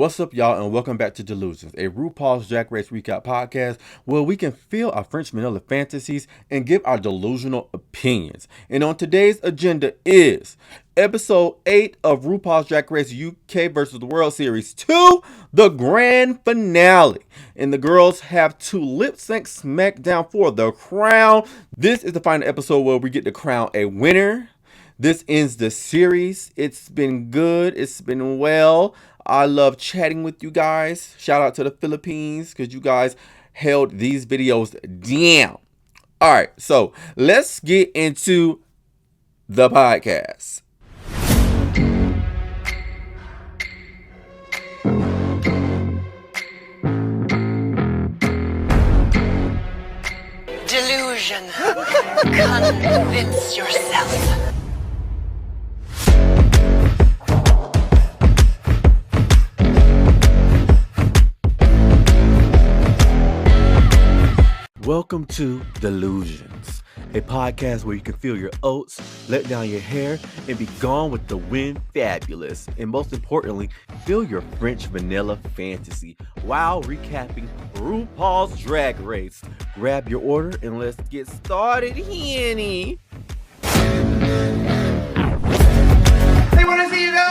What's up, y'all, and welcome back to Delusions, a RuPaul's Drag Race recap podcast where we can feel our French vanilla fantasies and give our delusional opinions. And on today's agenda is episode 8 of RuPaul's Drag Race UK versus the World Series 2, the grand finale. And the girls have to lip sync Smackdown for the crown. This is the final episode where we get to crown a winner. This ends the series. It's been good. It's been well. I love chatting with you guys. Shout out to the Philippines because you guys held these videos down. All right, so let's get into the podcast. Delusion. Convince yourself. Welcome to Delusions, a podcast where you can feel your oats, let down your hair, and be gone with the wind fabulous. And most importantly, feel your French vanilla fantasy while recapping RuPaul's Drag Race. Grab your order and let's get started, Henny. They want to see you go,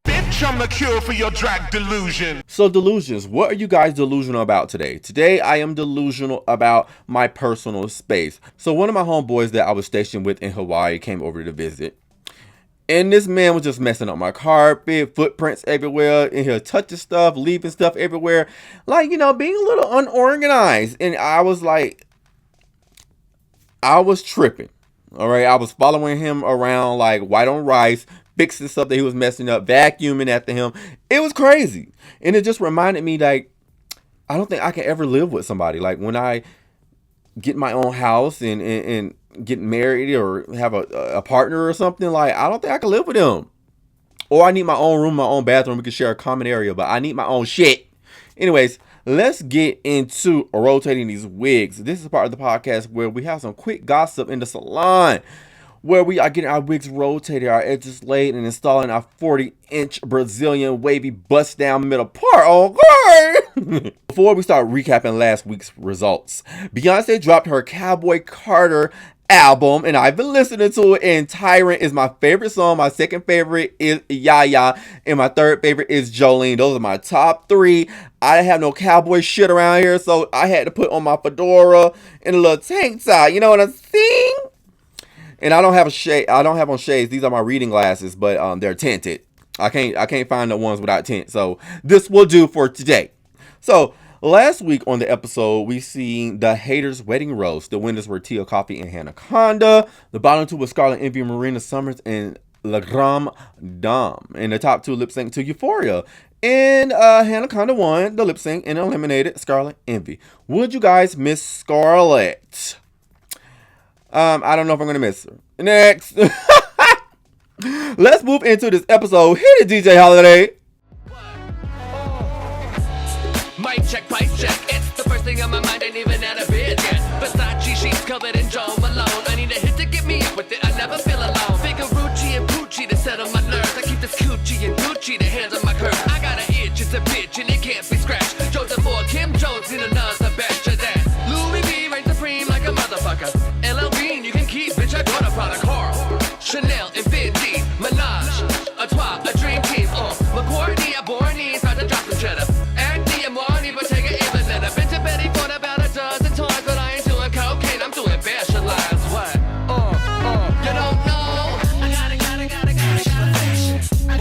Bitch, I'm the cure for your drag delusion. So Delusions, what are you guys delusional about today? Today I am delusional about my personal space. So one of my homeboys that I was stationed with in Hawaii came over to visit. And this man was just messing up my carpet, footprints everywhere, and he'll touching stuff, leaving stuff everywhere. Like, you know, being a little unorganized. And I was like, I was tripping. All right, I was following him around like white on rice, fixing stuff that he was messing up, vacuuming after him. It was crazy. And it just reminded me, like, I don't think I can ever live with somebody. Like, when I get my own house and get married or have a partner or something, like, I don't think I can live with them. Or I need my own room, my own bathroom. We can share a common area, but I need my own shit. Anyways, let's get into rotating these wigs. This is part of the podcast where we have some quick gossip in the salon, where we are getting our wigs rotated, our edges laid, and installing our 40-inch Brazilian wavy bust down middle part. Okay. Before we start recapping last week's results, Beyonce dropped her Cowboy Carter album, and I've been listening to it, and Tyrant is my favorite song. My second favorite is Yaya, and my third favorite is Jolene. Those are my top three. I didn't have no cowboy shit around here, so I had to put on my fedora and a little tank top. You know what I'm saying? And I don't have a shade. I don't have on shades. These are my reading glasses, but they're tinted. I can't find the ones without tint. So this will do for today. So last week on the episode, we seen the Haters Wedding Roast. The winners were Tia Coffee and Hannah Conda. The bottom two were Scarlet Envy, Marina Summers, and La Grande Dame. And the top two lip sync to Euphoria. And Hannah Conda won the lip sync and eliminated Scarlet Envy. Would you guys miss Scarlet? I don't know if I'm going to miss her. Next. Let's move into this episode. Hit it, DJ Holiday. Mic check, pipe check. It's the first thing on my mind. Ain't even out of bed yet. Versace sheets covered in Joe Malone. I need a hit to get me up with it. I never feel alone. Figurucci and Poochie to settle my nerves. I keep this coochie and Gucci to handle my curves. I got an itch, it's a bitch, and it can't be scratched. Joseph Moore, Kim Jones, in another batch of that. Louis V reigns supreme like a motherfucker. LL Bean, you can keep, bitch, I got a product. Carl, Chanel, and Fendi, Minaj, a toi, a dream team. McCourtney, a Bornese, about to drop some cheddar. Acne, and Marnie, but take it even better. Been to Betty for about a dozen times, but I ain't doing cocaine, I'm doing fashion lines. What? You don't know? I gotta shut up fashion. I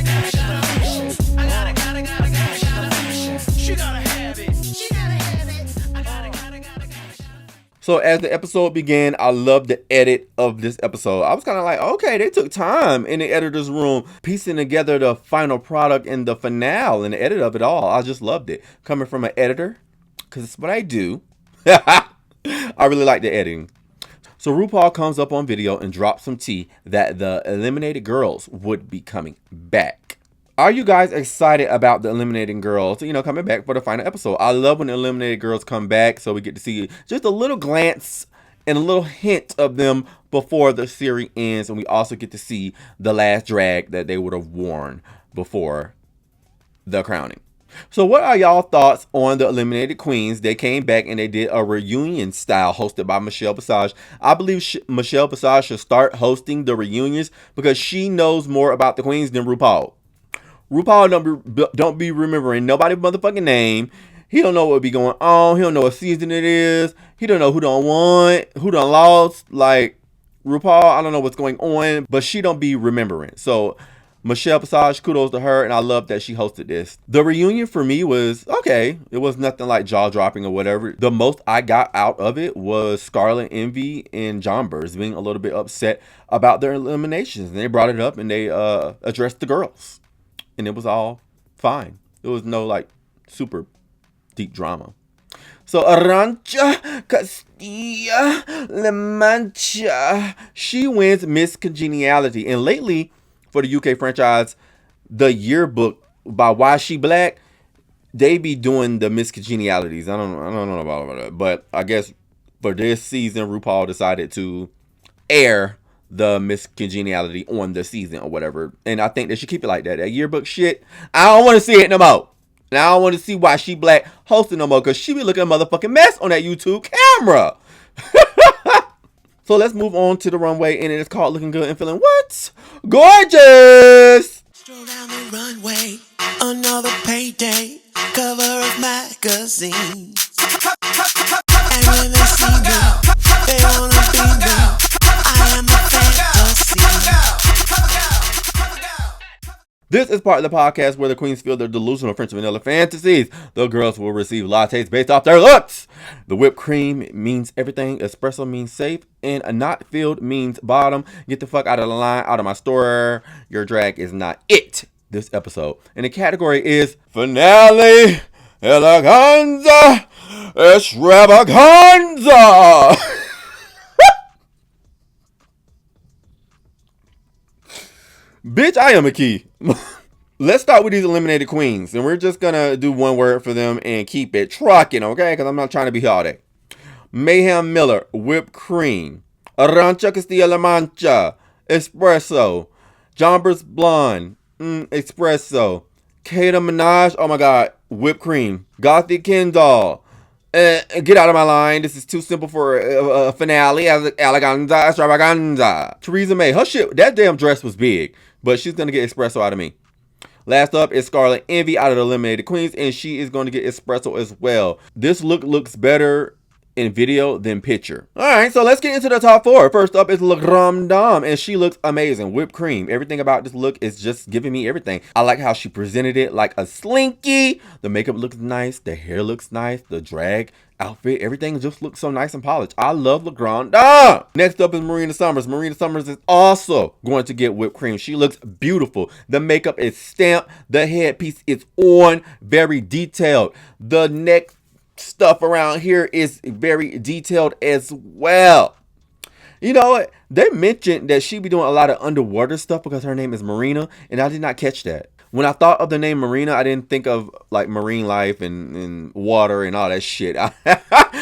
gotta shut up fashion. I gotta shut up fashion. She gotta have it. I gotta shut up. So as the episode began, I loved the edit of this episode. I was kind of like, okay, they took time in the editor's room, piecing together the final product and the finale and the edit of it all. I just loved it. Coming from an editor, because it's what I do. I really like the editing. So RuPaul comes up on video and drops some tea that the eliminated girls would be coming back. Are you guys excited about the eliminating girls, coming back for the final episode? I love when the eliminated girls come back, so we get to see just a little glance and a little hint of them before the series ends, and we also get to see the last drag that they would have worn before the crowning. So what are y'all thoughts on the eliminated queens? They came back and they did a reunion style hosted by Michelle Visage. I believe Michelle Visage should start hosting the reunions because she knows more about the queens than RuPaul. RuPaul don't be remembering nobody's motherfucking name. He don't know what be going on. He don't know what season it is. He don't know who don't won, who done lost. Like RuPaul, I don't know what's going on, but she don't be remembering. So Michelle Visage, kudos to her, and I love that she hosted this. The reunion for me was okay. It was nothing like jaw-dropping or whatever. The most I got out of it was Scarlet Envy and Jombers being a little bit upset about their eliminations. And they brought it up and they addressed the girls. And it was all fine. There was no like super deep drama. So Arancha Castilla La Mancha, she wins Miss Congeniality. And lately, for the UK franchise, the yearbook by Why She Black, they be doing the Miss Congenialities. I don't know about that, but I guess for this season, RuPaul decided to air the Miss Congeniality on the season or whatever. And I think they should keep it like that. That yearbook shit, I don't want to see it no more. And I don't want to see Why She Black hosting no more because she be looking a motherfucking mess on that YouTube camera. So let's move on to the runway, and it is called Looking Good and Feeling What? Gorgeous! Stroll down the runway, another payday, cover of magazines. And when they see me, they wanna be me. I am a fantasy. This is part of the podcast where the queens feel their delusional French vanilla fantasies. The girls will receive lattes based off their looks. The whipped cream means everything. Espresso means safe. And a not filled means bottom. Get the fuck out of the line, out of my store. Your drag is not it this episode. And the category is Finale Eleganza Extravaganza. Bitch, I am a key. Let's start with these eliminated queens. And we're just going to do one word for them and keep it trucking, okay? Because I'm not trying to be here all day. Mayhem Miller, whipped cream. Arancha Castilla-La Mancha, espresso. Jombers Blonde, espresso. Kata Minaj, oh my God, whipped cream. Gothic Kendall, get out of my line. This is too simple for a finale. Eleganza, extravaganza. Theresa May, her shit, that damn dress was big. But she's going to get espresso out of me. Last up is Scarlet Envy out of the eliminated queens, and she is going to get espresso as well. This look looks better in video than picture. All right, so let's get into the top four. First up is La Grande Dame, and she looks amazing. Whipped cream. Everything about this look is just giving me everything. I like how she presented it like a slinky. The makeup looks nice. The hair looks nice. The drag outfit, everything just looks so nice and polished. I love La Grande Dame. Next up is Marina Summers. Marina Summers is also going to get whipped cream. She looks beautiful. The makeup is stamped. The headpiece is on. Very detailed. The neck stuff around here is very detailed as well. You know what? They mentioned that she be doing a lot of underwater stuff because her name is Marina, and I did not catch that. When I thought of the name Marina, I didn't think of like marine life and water and all that shit. I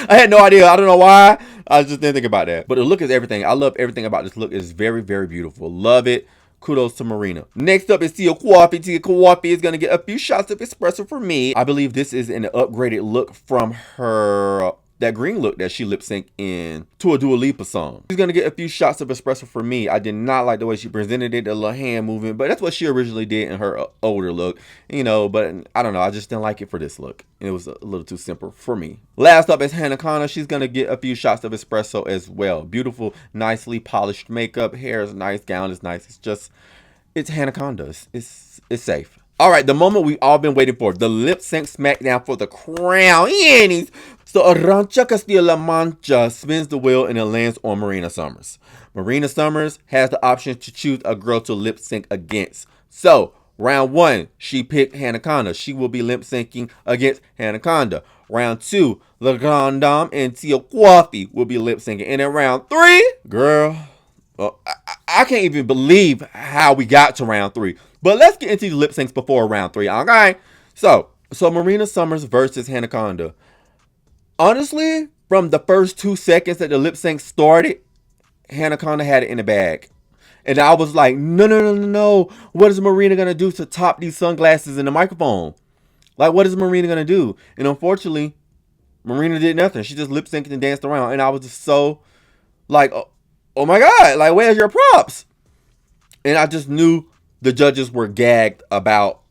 had no idea. I don't know why. I just didn't think about that. But the look is everything. I love everything about this look. It's very, very beautiful. Love it. Kudos to Marina. Next up is Tia Kwapi. Tia Kwapi is going to get a few shots of espresso for me. I believe this is an upgraded look from her, that green look that she lip synced in to a Dua Lipa song. She's going to get a few shots of espresso for me. I did not like the way she presented it, the little hand movement, but that's what she originally did in her older look, you know, but I don't know. I just didn't like it for this look. It was a little too simple for me. Last up is Hannah Connor. She's going to get a few shots of espresso as well. Beautiful, nicely polished makeup. Hair is nice. Gown is nice. It's Hannah Connor. It's safe. All right, the moment we've all been waiting for. The lip sync smackdown for the crown. Yannies. So Arancha Castilla-La Mancha spins the wheel and it lands on Marina Summers. Marina Summers has the option to choose a girl to lip sync against. So round one, she picked Hannah Connor. She will be lip syncing against Hannah Connor. Round two, La Grande Dame and Tia Kwafi will be lip syncing. And in round three, girl, I can't even believe how we got to round three. But let's get into the lip syncs before round three. Okay. So Marina Summers versus Hannah Connor. Honestly, from the first 2 seconds that the lip sync started, Hannah Connor had it in the bag. And I was like, no, no, no, no, no. What is Marina going to do to top these sunglasses and the microphone? Like, what is Marina going to do? And unfortunately, Marina did nothing. She just lip synced and danced around. And I was just so like, oh my God, like, where's your props? And I just knew the judges were gagged about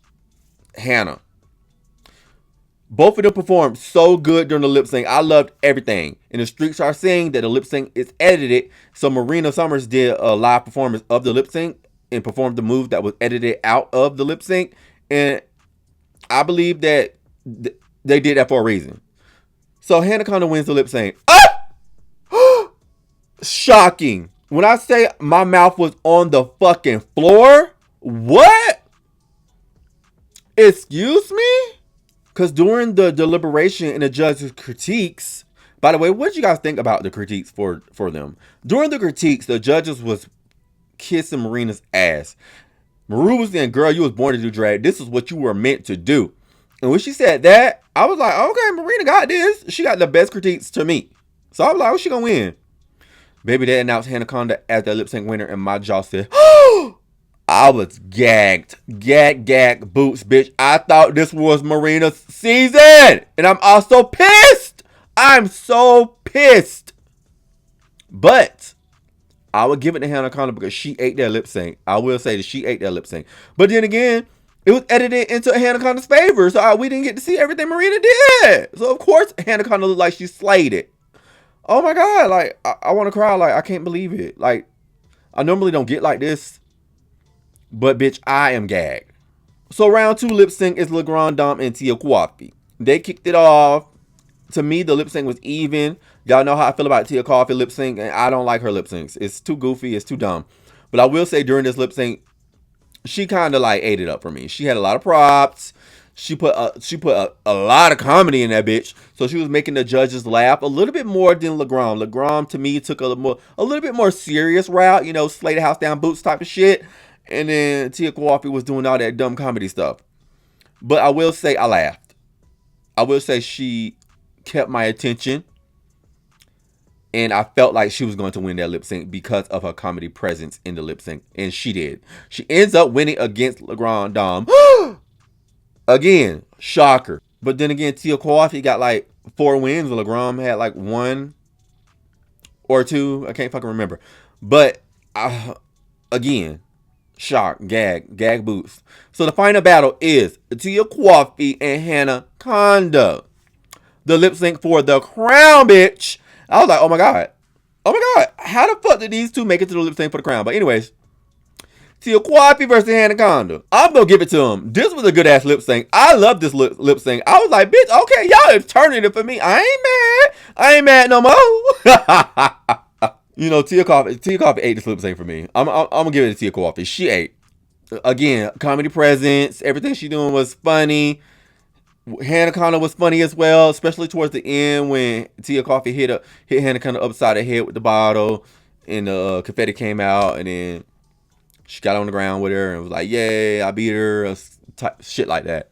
Hannah. Both of them performed so good during the lip sync. I loved everything. And the streets are saying that the lip sync is edited. So Marina Summers did a live performance of the lip sync and performed the move that was edited out of the lip sync. And I believe that they did that for a reason. So Hannah Conda wins the lip sync. Ah! Shocking. When I say my mouth was on the fucking floor, what? Excuse me? Because during the deliberation and the judges' critiques, by the way, what did you guys think about the critiques for them? During the critiques, the judges was kissing Marina's ass. Maru was saying, girl, you was born to do drag. This is what you were meant to do. And when she said that, I was like, okay, Marina got this. She got the best critiques to me. So I was like, oh, she gonna win. Baby, they announced Hannah Conda as the lip sync winner, and my jaw said, oh! I was gagged. Gag, boots, bitch. I thought this was Marina's season. And I'm also pissed. I'm so pissed. But I would give it to Hannah Conda because she ate that lip sync. I will say that she ate that lip sync. But then again, it was edited into Hannah Conda's favor. So we didn't get to see everything Marina did. So of course, Hannah Conda looked like she slayed it. Oh my God. Like, I want to cry. Like, I can't believe it. Like, I normally don't get like this. But bitch, I am gagged. So round 2 lip sync is LeGrand Dom and Tia Coffee. They kicked it off. To me, the lip sync was even. Y'all know how I feel about Tia Coffee lip sync, and I don't like her lip syncs. It's too goofy. It's too dumb. But I will say during this lip sync, she kind of like ate it up for me. She had a lot of props. She put a lot of comedy in that bitch. So she was making the judges laugh a little bit more than LeGrand. LeGrand to me took a little bit more serious route. You know, slay the house down boots type of shit. And then Tia Coffee was doing all that dumb comedy stuff. But I will say I laughed. I will say she kept my attention. And I felt like she was going to win that lip sync because of her comedy presence in the lip sync. And she did. She ends up winning against LeGrand Dom. Again, shocker. But then again, Tia Coffee got like 4 wins. LeGrand had like 1 or 2. I can't fucking remember. But again, shock, gag boots. So the final battle is Tia Coffee and Hannah Conda. The lip sync for the crown, bitch. I was like, oh my God. Oh my God. How the fuck did these two make it to the lip sync for the crown? But anyways, Tia Coffee versus Hannah Conda. I'm going to give it to them. This was a good ass lip sync. I love this lip sync. I was like, bitch, okay, y'all is turning it for me. I ain't mad. I ain't mad no more. You know, Tia Coffee ate this lip sync for me. I'm gonna give it to Tia Coffee. She ate. Again, comedy presence. Everything she doing was funny. Hannah Conda was funny as well, especially towards the end when Tia Coffee hit Hannah Conda upside the head with the bottle, and the confetti came out, and then she got on the ground with her and was like, "Yay, I beat her," shit like that.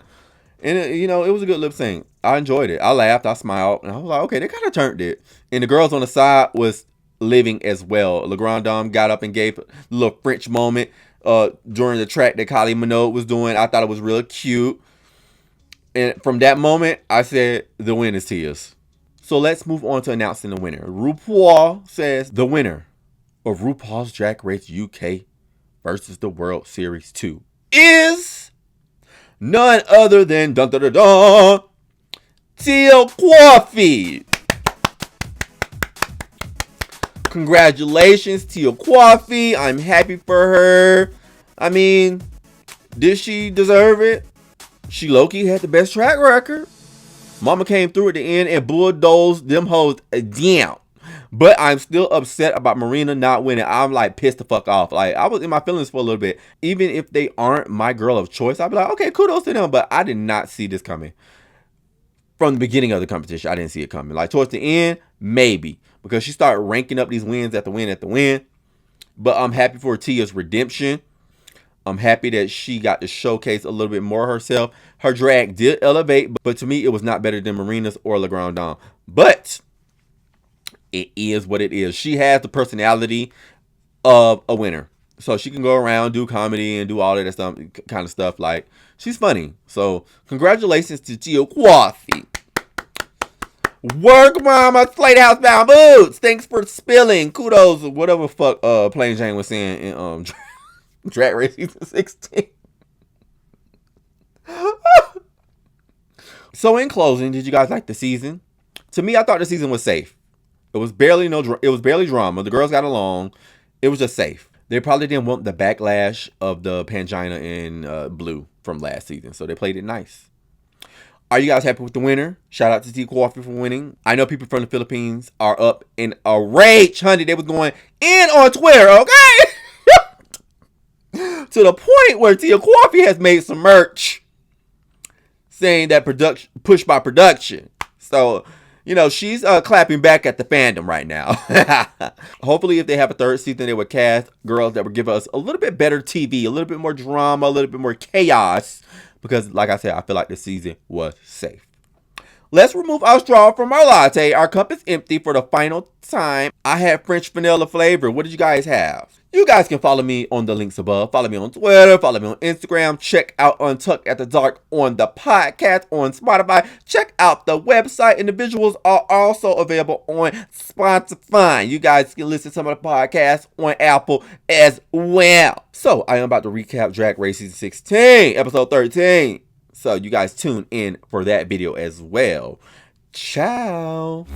And it was a good lip sync. I enjoyed it. I laughed. I smiled, and I was like, okay, they kind of turned it. And the girls on the side was living as well. LeGrand Dom got up and gave a little French moment during the track that Kylie Minogue was doing. I thought it was really cute. And from that moment, I said the win is Tia's. So let's move on to announcing the winner. RuPaul says the winner of RuPaul's Drag Race UK versus the World Series 2 is none other than Tia Coffee. Congratulations, Tia Coffee. I'm happy for her. I mean, did she deserve it? She low-key had the best track record. Mama came through at the end and bulldozed them hoes down. But I'm still upset about Marina not winning. I'm like pissed the fuck off. Like, I was in my feelings for a little bit. Even if they aren't my girl of choice, I'd be like, okay, kudos to them. But I did not see this coming. From the beginning of the competition, I didn't see it coming. Like, towards the end, maybe. Because she started ranking up these wins at the win. But I'm happy for Tia's redemption. I'm happy that she got to showcase a little bit more herself. Her drag did elevate, but to me, it was not better than Marina's or LeGrand Dom. But it is what it is. She has the personality of a winner. So she can go around, do comedy, and do all of that stuff, kind of stuff. Like, she's funny. So congratulations to Tia Coffee. Work, mama. Slate House Bound Boots. Thanks for spilling. Kudos. Whatever fuck Plain Jane was saying in Drag Race Season 16. So in closing, did you guys like the season? To me, I thought the season was safe. It was barely drama. The girls got along. It was just safe. They probably didn't want the backlash of the Pangina in blue from last season, so they played it nice. Are you guys happy with the winner? Shout out to T Coffee for winning. I know people from the Philippines are up in a rage, honey. They was going in on Twitter, okay? To the point where Tia Coffee has made some merch saying that production pushed by production. So, you know, she's clapping back at the fandom right now. Hopefully, if they have a third season, they would cast girls that would give us a little bit better TV, a little bit more drama, a little bit more chaos. Because, like I said, I feel like this season was safe. Let's remove our straw from our latte. Our cup is empty for the final time. I had French vanilla flavor. What did you guys have? You guys can follow me on the links above. Follow me on Twitter. Follow me on Instagram. Check out Untucked at the Dark on the podcast on Spotify. Check out the website, and the visuals are also available on Spotify. You guys can listen to some of the podcasts on Apple as well. So I am about to recap Drag Race Season 16, episode 13. So you guys tune in for that video as well. Ciao.